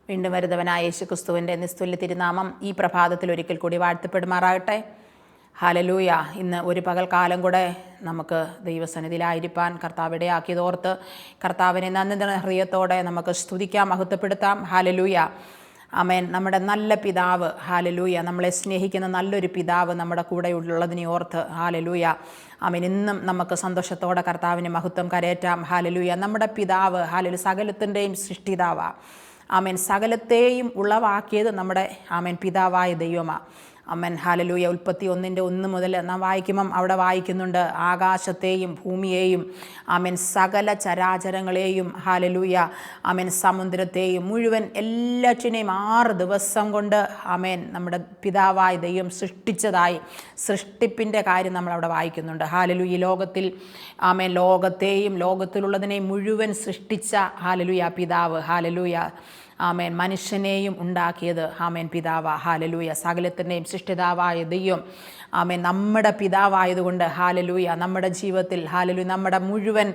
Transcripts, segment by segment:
വീണ്ടും വരുന്നവനായ യേശുക്രിസ്തുവിൻ്റെ നിസ്തുല്യ തിരുനാമം ഈ പ്രഭാതത്തിൽ ഒരിക്കൽ കൂടി വാഴ്ത്തപ്പെടുമാറാകട്ടെ. ഹല്ലേലൂയ. ഇന്ന് ഒരു പകൽക്കാലം കൂടെ നമുക്ക് ദൈവസന്നിധിയിലായിരിക്കാൻ കർത്താവ് ഇടയാക്കിയതോർത്ത് കർത്താവിനെ നന്ദി ഹൃദയത്തോടെ നമുക്ക് സ്തുതിക്കാം, മഹത്വപ്പെടുത്താം. ഹല്ലേലൂയ. ആമേൻ. നമ്മുടെ നല്ല പിതാവ്, ഹല്ലേലൂയ, നമ്മളെ സ്നേഹിക്കുന്ന നല്ലൊരു പിതാവ് നമ്മുടെ കൂടെ ഉള്ളതിനെ ഓർത്ത് ഹല്ലേലൂയ. ആമേൻ. ഇന്നും നമുക്ക് സന്തോഷത്തോടെ കർത്താവിന് മഹത്വം കരയേറ്റാം. ഹല്ലേലൂയ. നമ്മുടെ പിതാവ് ഹല്ലേലൂയ സകലത്തിൻ്റെയും സൃഷ്ടിതാവാണ്. ആമേൻ. സകലത്തെയും ഉളവാക്കിയത് നമ്മുടെ ആമേൻ പിതാവായ ദൈവമാണ്. ആമേൻ. ഹല്ലേലൂയ. ഉൽപ്പത്തി 1:1 മുതൽ നാം വായിക്കുമ്പം അവിടെ വായിക്കുന്നുണ്ട്, ആകാശത്തെയും ഭൂമിയെയും ആമേൻ സകല ചരാചരങ്ങളെയും ഹല്ലേലൂയ ആമേൻ സമുദ്രത്തെയും മുഴുവൻ എല്ലാറ്റിനെയും 6 ദിവസം കൊണ്ട് ആമേൻ നമ്മുടെ പിതാവായ ദൈവം സൃഷ്ടിച്ചതായി സൃഷ്ടിപ്പിൻ്റെ കാര്യം നമ്മളവിടെ വായിക്കുന്നുണ്ട്. ഹല്ലേലൂയ. ഈ ലോകത്തിൽ ആമേൻ ലോകത്തെയും ലോകത്തിലുള്ളതിനെയും മുഴുവൻ സൃഷ്ടിച്ച ഹല്ലേലൂയ പിതാവ്. ഹല്ലേലൂയ. ആമേൻ. മനുഷ്യനെയും ഉണ്ടാക്കിയത് ആമേൻ പിതാവാ. ഹല്ലേലൂയ. സകലത്തിൻ്റെയും സൃഷ്ടിതാവായ ദൈവം ആമേൻ നമ്മുടെ പിതാവായതുകൊണ്ട് ഹല്ലേലൂയ നമ്മുടെ ജീവിതത്തിൽ ഹല്ലേലൂയ നമ്മുടെ മുഴുവൻ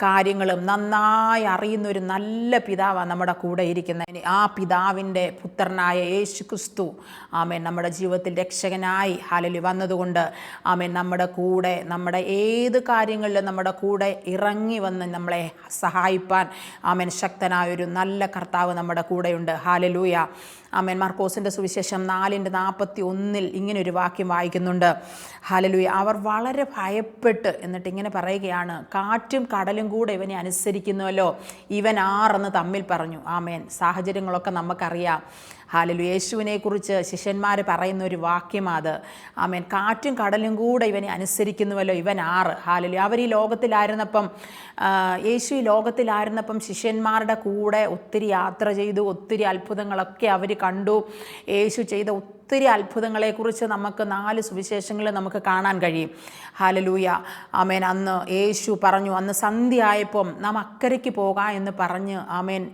കാര്യങ്ങളും നന്നായി അറിയുന്നൊരു നല്ല പിതാവാണ് നമ്മുടെ കൂടെ ഇരിക്കുന്നത്. ആ പിതാവിൻ്റെ പുത്രനായ യേശുക്രിസ്തു ആമേൻ നമ്മുടെ ജീവിതത്തിൽ രക്ഷകനായി ഹല്ലേലൂയ വന്നതുകൊണ്ട് ആമേൻ നമ്മുടെ കൂടെ നമ്മുടെ ഏത് കാര്യങ്ങളിലും നമ്മുടെ കൂടെ ഇറങ്ങി വന്ന് നമ്മളെ സഹായിപ്പാൻ ആമേൻ ശക്തനായൊരു നല്ല കർത്താവ് നമ്മുടെ കൂടെയുണ്ട്. ഹല്ലേലൂയ. ആമേൻ. മാർക്കോസിൻ്റെ സുവിശേഷം 4:41 ഇങ്ങനൊരു വാക്യം വായിക്കുന്നുണ്ട്. ഹല്ലേലൂയ. അവർ വളരെ ഭയപ്പെട്ട് എന്നിട്ട് ഇങ്ങനെ പറയുകയാണ്, കാറ്റും കടലും കൂടെ ഇവനെ അനുസരിക്കുന്നുവല്ലോ, ഇവൻ ആരെന്ന് തമ്മിൽ പറഞ്ഞു. ആമേൻ. സാഹചര്യങ്ങളൊക്കെ നമുക്കറിയാം. ഹല്ലേലൂയ. യേശുവിനെക്കുറിച്ച് ശിഷ്യന്മാർ പറയുന്ന ഒരു വാക്യമാത്. ആമേൻ. കാറ്റും കടലും കൂടെ ഇവനെ അനുസരിക്കുന്നുവല്ലോ, ഇവൻ ആറ്. ഹല്ലേലൂയ. അവർ ഈ ലോകത്തിലായിരുന്നപ്പം യേശു ഈ ലോകത്തിലായിരുന്നപ്പം ശിഷ്യന്മാരുടെ കൂടെ ഒത്തിരി യാത്ര ചെയ്തു, ഒത്തിരി അത്ഭുതങ്ങളൊക്കെ അവർ കണ്ടു. യേശു ചെയ്ത ഒത്തിരി അത്ഭുതങ്ങളെക്കുറിച്ച് നമുക്ക് 4 സുവിശേഷങ്ങളിൽ നമുക്ക് കാണാൻ കഴിയും. ഹല്ലേലൂയ. ആമേൻ. അന്ന് യേശു പറഞ്ഞു, അന്ന് സന്ധ്യയായപ്പം നാം അക്കരയ്ക്ക് പോകാം എന്ന് പറഞ്ഞ് ആമേൻ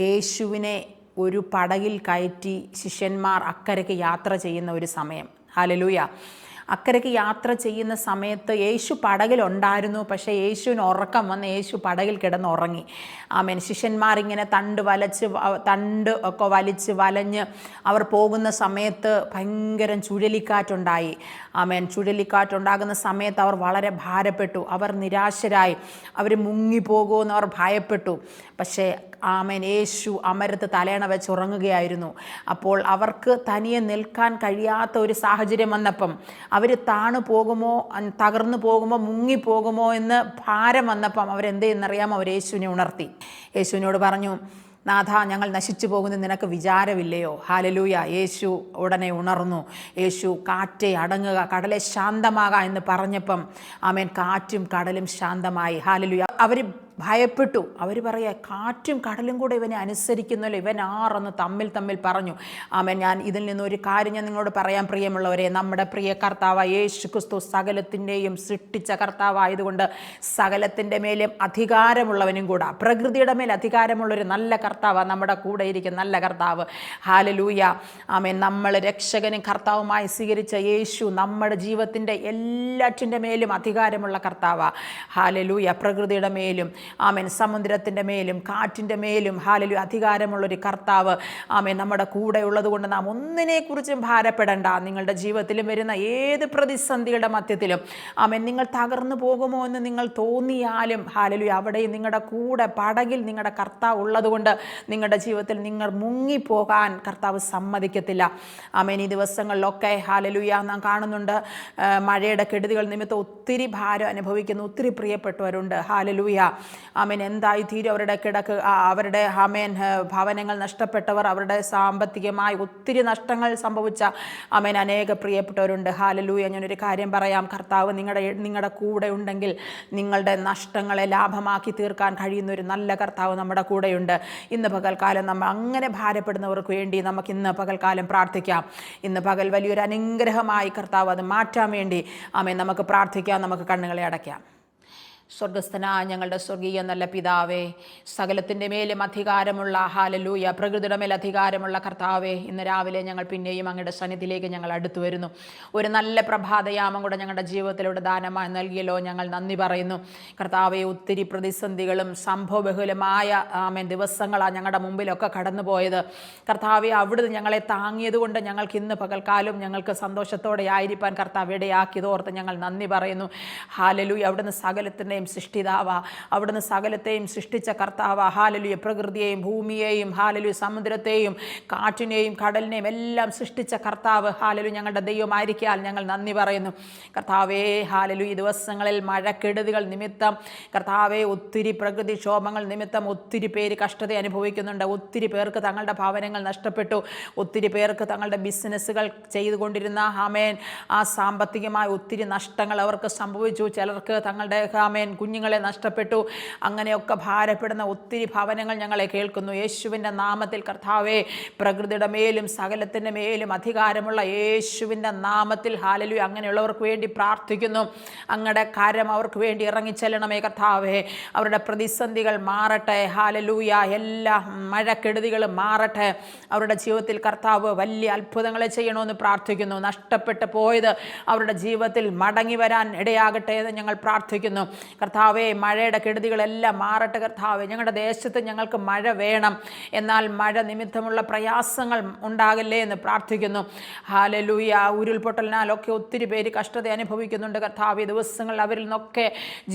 യേശുവിനെ ഒരു പടകിൽ കയറ്റി ശിഷ്യന്മാർ അക്കരയ്ക്ക് യാത്ര ചെയ്യുന്ന ഒരു സമയം. ഹല്ലേലൂയ. അക്കരയ്ക്ക് യാത്ര ചെയ്യുന്ന സമയത്ത് യേശു പടകിലുണ്ടായിരുന്നു. പക്ഷേ യേശുവിന് ഉറക്കം വന്ന് യേശു പടകിൽ കിടന്ന് ഉറങ്ങി. ആമേൻ. ശിഷ്യന്മാരിങ്ങനെ തണ്ട് ഒക്കെ വലിച്ച് വലഞ്ഞ് അവർ പോകുന്ന സമയത്ത് ഭയങ്കര ചുഴലിക്കാറ്റുണ്ടായി. ആമേൻ. ചുഴലിക്കാറ്റുണ്ടാകുന്ന സമയത്ത് അവർ വളരെ ഭാരപ്പെട്ടു, അവർ നിരാശരായി, അവർ മുങ്ങിപ്പോകുമെന്ന് അവർ ഭയപ്പെട്ടു. പക്ഷേ ആമേൻ യേശു അമരത്ത് തലേണ വെച്ച് ഉറങ്ങുകയായിരുന്നു. അപ്പോൾ അവർക്ക് തനിയെ നിൽക്കാൻ കഴിയാത്ത ഒരു സാഹചര്യം വന്നപ്പം അവർ താണു പോകുമോ, തകർന്നു പോകുമോ, മുങ്ങിപ്പോകുമോ എന്ന് ഭാരം വന്നപ്പം അവരെന്ത് ചെയ്യുന്നറിയാമോ, അവർ യേശുവിനെ ഉണർത്തി. യേശുവിനോട് പറഞ്ഞു, നാഥ, ഞങ്ങൾ നശിച്ചു പോകുന്നത് നിനക്ക് വിചാരമില്ലയോ? ഹല്ലേലൂയ. യേശു ഉടനെ ഉണർന്നു. യേശു കാറ്റേ അടങ്ങുക, കടലെ ശാന്തമാകാം എന്ന് പറഞ്ഞപ്പം ആമേൻ കാറ്റും കടലും ശാന്തമായി. ഹല്ലേലൂയ. അവർ ഭയപ്പെട്ടു. അവർ പറയുക, കാറ്റും കടലും കൂടെ ഇവനെ അനുസരിക്കുന്നല്ലോ, ഇവൻ ആരെന്ന് തമ്മിൽ പറഞ്ഞു. ആമേൻ. ഞാൻ ഇതിൽ നിന്നൊരു കാര്യം ഞാൻ നിങ്ങളോട് പറയാൻ പ്രിയമുള്ളവരെ, നമ്മുടെ പ്രിയ കർത്താവ് യേശു ക്രിസ്തു സകലത്തിൻ്റെയും സൃഷ്ടിച്ച കർത്താവായതുകൊണ്ട് സകലത്തിൻ്റെ മേലും അധികാരമുള്ളവനും കൂടെ, പ്രകൃതിയുടെ മേൽ അധികാരമുള്ളൊരു നല്ല കർത്താവ് നമ്മുടെ കൂടെ ഇരിക്കുന്ന നല്ല കർത്താവ്. ഹല്ലേലൂയ. ആമേൻ. നമ്മൾ രക്ഷകനും കർത്താവുമായി സ്വീകരിച്ച യേശു നമ്മുടെ ജീവിതത്തിൻ്റെ എല്ലാറ്റിൻ്റെ മേലും അധികാരമുള്ള കർത്താവാണ്. ഹല്ലേലൂയ. പ്രകൃതിയുടെ മേലും ആമേൻ സമുദ്രത്തിൻ്റെ മേലും കാറ്റിൻ്റെ മേലും ഹല്ലേലൂയ അധികാരമുള്ളൊരു കർത്താവ് ആമേൻ നമ്മുടെ കൂടെ ഉള്ളത് കൊണ്ട് നാം ഒന്നിനെക്കുറിച്ചും ഭാരപ്പെടേണ്ട. നിങ്ങളുടെ ജീവിതത്തിലും വരുന്ന ഏത് പ്രതിസന്ധിയുടെ മധ്യത്തിലും ആമേൻ നിങ്ങൾ തകർന്നു പോകുമോ എന്ന് നിങ്ങൾ തോന്നിയാലും ഹല്ലേലൂയ അവിടെയും നിങ്ങളുടെ കൂടെ പടകിൽ നിങ്ങളുടെ കർത്താവ് ഉള്ളതുകൊണ്ട് നിങ്ങളുടെ ജീവിതത്തിൽ നിങ്ങൾ മുങ്ങിപ്പോകാൻ കർത്താവ് സമ്മതിക്കത്തില്ല. ആമേൻ. ഈ ദിവസങ്ങളിലൊക്കെ ഹല്ലേലൂയ നാം കാണുന്നുണ്ട്, മഴയുടെ കെടുതികൾ നിമിത്തം ഒത്തിരി ഭാരം അനുഭവിക്കുന്ന ഒത്തിരി പ്രിയപ്പെട്ടവരുണ്ട്. ഹല്ലേലൂയ. ആമേൻ. എന്തായി തീരും അവരുടെ അവരുടെ ആമേൻ ഭവനങ്ങൾ നഷ്ടപ്പെട്ടവർ, അവരുടെ സാമ്പത്തികമായി ഒത്തിരി നഷ്ടങ്ങൾ സംഭവിച്ച ആമേൻ അനേക പ്രിയപ്പെട്ടവരുണ്ട്. ഹല്ലേലൂയ. ഞാനൊരു കാര്യം പറയാം, കർത്താവ് നിങ്ങളുടെ കൂടെ ഉണ്ടെങ്കിൽ നിങ്ങളുടെ നഷ്ടങ്ങളെ ലാഭമാക്കി തീർക്കാൻ കഴിയുന്ന ഒരു നല്ല കർത്താവ് നമ്മുടെ കൂടെയുണ്ട്. ഇന്ന് പകൽക്കാലം നമ്മൾ അങ്ങനെ ഭാരപ്പെടുന്നവർക്ക് വേണ്ടി നമുക്ക് ഇന്ന് പകൽക്കാലം പ്രാർത്ഥിക്കാം. ഇന്ന് പകൽ വലിയൊരു അനുഗ്രഹമായി കർത്താവ് അത് മാറ്റാൻ വേണ്ടി ആമേൻ നമുക്ക് പ്രാർത്ഥിക്കാം. നമുക്ക് കണ്ണുകളെ അടയ്ക്കാം. സ്വർഗസ്ഥനായ ഞങ്ങളുടെ സ്വർഗീയ നല്ല പിതാവേ, സകലത്തിൻ്റെ മേലും അധികാരമുള്ള ഹല്ലേലൂയ പ്രകൃതിയുടെ മേൽ അധികാരമുള്ള കർത്താവേ, ഇന്ന് രാവിലെ ഞങ്ങൾ പിന്നെയും അങ്ങയുടെ സന്നിധിയിലേക്ക് ഞങ്ങൾ അടുത്തു വരുന്നു. ഒരു നല്ല പ്രഭാതയാമം കൂടെ ഞങ്ങളുടെ ജീവിതത്തിലൂടെ ദാനമായി നൽകിയല്ലോ, ഞങ്ങൾ നന്ദി പറയുന്നു കർത്താവെ. ഒത്തിരി പ്രതിസന്ധികളും സംഭവബഹുലമായ ദിവസങ്ങളാണ് ഞങ്ങളുടെ മുമ്പിലൊക്കെ കടന്നുപോയത് കർത്താവെ. അവിടുന്ന് ഞങ്ങളെ താങ്ങിയതുകൊണ്ട് ഞങ്ങൾക്ക് ഇന്ന് പകൽക്കാലം ഞങ്ങൾക്ക് സന്തോഷത്തോടെ ആയിരിക്കാൻ കർത്താവ് ഇടയാക്കിയതോർത്ത് ഞങ്ങൾ നന്ദി പറയുന്നു. ഹല്ലേലൂയ. അവിടുന്ന് സകലത്തിൻ്റെ സൃഷ്ടിതാവ, അവിടുന്ന് സകലത്തെയും സൃഷ്ടിച്ച കർത്താവ. ഹല്ലേലൂയ. പ്രകൃതിയെയും ഭൂമിയെയും ഹല്ലേലൂയ സമുദ്രത്തെയും കാറ്റിനെയും കടലിനെയും എല്ലാം സൃഷ്ടിച്ച കർത്താവ് ഹല്ലേലൂയ ഞങ്ങളുടെ ദൈവമായിരിക്കാൻ ഞങ്ങൾ നന്ദി പറയുന്നു കർത്താവേ. ഹല്ലേലൂയ. ഈ ദിവസങ്ങളിൽ മഴക്കെടുതികൾ നിമിത്തം കർത്താവെ, ഒത്തിരി പ്രകൃതിക്ഷോഭങ്ങൾ നിമിത്തം ഒത്തിരി പേര് കഷ്ടത അനുഭവിക്കുന്നുണ്ട്. ഒത്തിരി പേർക്ക് തങ്ങളുടെ ഭവനങ്ങൾ നഷ്ടപ്പെട്ടു. ഒത്തിരി പേർക്ക് തങ്ങളുടെ ബിസിനസ്സുകൾ ചെയ്തുകൊണ്ടിരുന്ന ആ സാമ്പത്തികമായ ഒത്തിരി നഷ്ടങ്ങൾ അവർക്ക് സംഭവിച്ചു. ചിലർക്ക് തങ്ങളുടെ കുഞ്ഞുങ്ങളെ നഷ്ടപ്പെട്ടു. അങ്ങനെയൊക്കെ ഭാരപ്പെടുന്ന ഒത്തിരി ഭവനങ്ങൾ ഞങ്ങളെ കേൾക്കുന്നു. യേശുവിൻ്റെ നാമത്തിൽ കർത്താവേ, പ്രകൃതിയുടെ മേലും സകലത്തിൻ്റെ മേലും അധികാരമുള്ള യേശുവിൻ്റെ നാമത്തിൽ ഹല്ലേലൂയ അങ്ങനെയുള്ളവർക്ക് വേണ്ടി പ്രാർത്ഥിക്കുന്നു. അങ്ങയുടെ കരം അവർക്ക് വേണ്ടി ഇറങ്ങിച്ചെല്ലണമേ കർത്താവേ. അവരുടെ പ്രതിസന്ധികൾ മാറട്ടെ. ഹല്ലേലൂയ. എല്ലാ മഴക്കെടുതികളും മാറട്ടെ. അവരുടെ ജീവിതത്തിൽ കർത്താവ് വലിയ അത്ഭുതങ്ങളെ ചെയ്യണമെന്ന് പ്രാർത്ഥിക്കുന്നു. നഷ്ടപ്പെട്ടു പോയത് അവരുടെ ജീവിതത്തിൽ മടങ്ങി വരാൻ ഇടയാകട്ടെ എന്ന് ഞങ്ങൾ പ്രാർത്ഥിക്കുന്നു കർത്താവേ. മഴയുടെ കെടുതികളെല്ലാം മാറട്ടെ കർത്താവേ. ഞങ്ങളുടെ ദേശത്ത് ഞങ്ങൾക്ക് മഴ വേണം, എന്നാൽ മഴ നിമിത്തമുള്ള പ്രയാസങ്ങൾ ഉണ്ടാകല്ലേ എന്ന് പ്രാർത്ഥിക്കുന്നു. ഹല്ലേലൂയ. ഉരുൾപൊട്ടലിനാലൊക്കെ ഒത്തിരി പേര് കഷ്ടത അനുഭവിക്കുന്നുണ്ട് കർത്താവേ. ദിവസങ്ങളിൽ അവരിൽ നിന്നൊക്കെ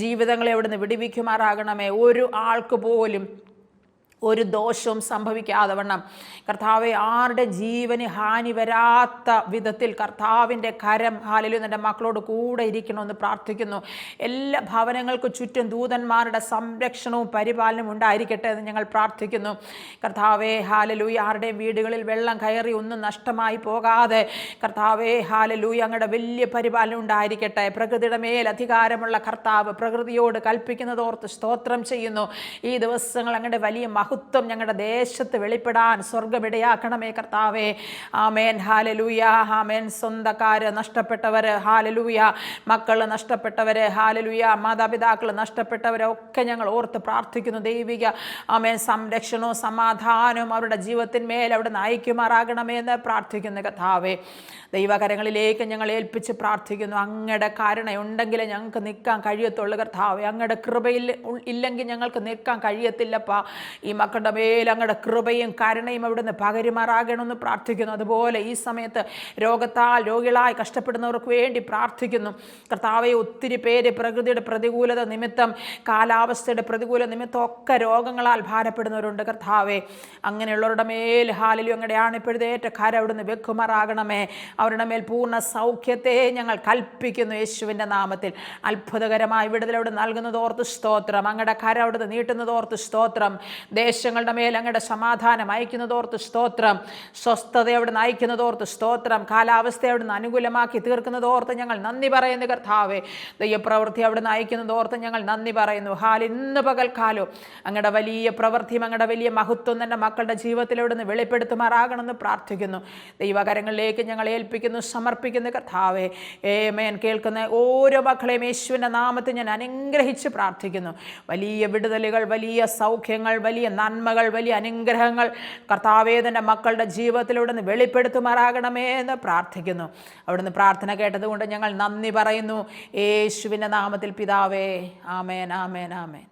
ജീവിതങ്ങളെ അവിടുന്ന് വിടുവിക്കുമാറാകണമേ. ഒരു ആൾക്ക് പോലും ഒരു ദോഷവും സംഭവിക്കാതെ വണ്ണം കർത്താവെ, ആരുടെ ജീവന് ഹാനി വരാത്ത വിധത്തിൽ കർത്താവിൻ്റെ കരം ഹല്ലേലൂയ എൻ്റെ മക്കളോട് കൂടെ ഇരിക്കണമെന്ന് പ്രാർത്ഥിക്കുന്നു. എല്ലാ ഭവനങ്ങൾക്ക് ചുറ്റും ദൂതന്മാരുടെ സംരക്ഷണവും പരിപാലനവും ഉണ്ടായിരിക്കട്ടെ എന്ന് ഞങ്ങൾ പ്രാർത്ഥിക്കുന്നു കർത്താവെ. ഹല്ലേലൂയ. ആരുടെയും വീടുകളിൽ വെള്ളം കയറി ഒന്നും നഷ്ടമായി പോകാതെ കർത്താവെ ഹല്ലേലൂയ അങ്ങയുടെ വലിയ പരിപാലനം ഉണ്ടായിരിക്കട്ടെ. പ്രകൃതിയുടെ മേൽ അധികാരമുള്ള കർത്താവ് പ്രകൃതിയോട് കൽപ്പിക്കുന്നതോർത്ത് സ്തോത്രം ചെയ്യുന്നു. ഈ ദിവസങ്ങൾ അങ്ങയുടെ വലിയ മഹത്വം ഞങ്ങളുടെ ദേശത്ത് വെളിപ്പെടാൻ സ്വർഗമിടയാക്കണമേ കർത്താവേ. ആമേൻ. ഹല്ലേലൂയ. ആമേൻ. സ്വന്തക്കാര് നഷ്ടപ്പെട്ടവര് ഹല്ലേലൂയ, മക്കൾ നഷ്ടപ്പെട്ടവര് ഹല്ലേലൂയ, മാതാപിതാക്കൾ നഷ്ടപ്പെട്ടവരൊക്കെ ഞങ്ങൾ ഓർത്ത് പ്രാർത്ഥിക്കുന്നു. ദൈവിക ആമേൻ സംരക്ഷണവും സമാധാനവും അവരുടെ ജീവിതത്തിന്മേൽ അവിടെ നയിക്കുമാറാകണമേ എന്ന് പ്രാർത്ഥിക്കുന്നു കർത്താവേ. ദൈവകരങ്ങളിലേക്ക് ഞങ്ങൾ ഏൽപ്പിച്ച് പ്രാർത്ഥിക്കുന്നു. അങ്ങയുടെ കരുണയുണ്ടെങ്കിൽ ഞങ്ങൾക്ക് നിൽക്കാൻ കഴിയത്തുള്ളൂ കർത്താവേ. അങ്ങയുടെ കൃപയിൽ ഇല്ലെങ്കിൽ ഞങ്ങൾക്ക് നിൽക്കാൻ കഴിയത്തില്ലപ്പാ. ഈ മക്കളുടെ മേൽ അങ്ങയുടെ കൃപയും കരുണയും അവിടുന്ന് പകരുമാറാകണമെന്ന് പ്രാർത്ഥിക്കുന്നു. അതുപോലെ ഈ സമയത്ത് രോഗത്താൽ രോഗികളായി കഷ്ടപ്പെടുന്നവർക്ക് വേണ്ടി പ്രാർത്ഥിക്കുന്നു കർത്താവെ. ഒത്തിരി പേര് പ്രകൃതിയുടെ പ്രതികൂലത നിമിത്തം, കാലാവസ്ഥയുടെ പ്രതികൂല നിമിത്തം ഒക്കെ രോഗങ്ങളാൽ ഭാരപ്പെടുന്നവരുണ്ട് കർത്താവെ. അങ്ങനെയുള്ളവരുടെ മേൽ ഹല്ലേലൂയ അങ്ങയുടെ ആണിപ്പഴുതേറ്റ കര അവിടുന്ന് വെക്കുമാറാകണമേ. അവരുടെ മേൽ പൂർണ്ണ സൗഖ്യത്തെ ഞങ്ങൾ കൽപ്പിക്കുന്നു യേശുവിൻ്റെ നാമത്തിൽ. അത്ഭുതകരമായി വിടുതലവിടെ നൽകുന്നതോർത്ത് സ്തോത്രം. അങ്ങയുടെ കര അവിടുന്ന് നീട്ടുന്നതോർത്ത് സ്തോത്രം. ദേശങ്ങളുടെ മേൽ അങ്ങയുടെ സമാധാനം അയക്കുന്നതോർത്ത് സ്തോത്രം. സ്വസ്ഥത അവിടുന്ന് അയക്കുന്നതോർത്ത് സ്തോത്രം. കാലാവസ്ഥ അവിടുന്ന് അനുകൂലമാക്കി തീർക്കുന്നതോർത്ത് ഞങ്ങൾ നന്ദി പറയുന്നു കർത്താവേ. ദൈവപ്രവൃത്തി അവിടുന്ന് അയക്കുന്നതോർത്ത് ഞങ്ങൾ നന്ദി പറയുന്നു. ഇന്ന് പകൽക്കാലം അങ്ങയുടെ വലിയ പ്രവൃത്തിയും അങ്ങയുടെ വലിയ മഹത്വം തന്നെ മക്കളുടെ ജീവിതത്തിൽ അവിടുന്ന് വെളിപ്പെടുത്തുമാറാകണമെന്ന് പ്രാർത്ഥിക്കുന്നു. ദൈവകരങ്ങളിലേക്ക് ഞങ്ങൾ ഏൽപ്പിക്കുന്നു, സമർപ്പിക്കുന്നു കർത്താവേ. ആമേൻ. കേൾക്കുന്ന ഓരോ മക്കളെയും യേശുവിൻ്റെ നാമത്തിൽ ഞാൻ അനുഗ്രഹിച്ച് പ്രാർത്ഥിക്കുന്നു. വലിയ വിടുതലുകൾ, വലിയ സൗഖ്യങ്ങൾ, വലിയ നന്മകൾ, വലിയ അനുഗ്രഹങ്ങൾ കർത്താവേ തൻ്റെ മക്കളുടെ ജീവിതത്തിലൂടെ നിന്ന് വെളിപ്പെടുത്തുമാറാകണമേ എന്ന് പ്രാർത്ഥിക്കുന്നു. അവിടുന്ന് പ്രാർത്ഥന കേട്ടതുകൊണ്ട് ഞങ്ങൾ നന്ദി പറയുന്നു യേശുവിൻ്റെ നാമത്തിൽ പിതാവേ. ആമേൻ, ആമേൻ, ആമേൻ.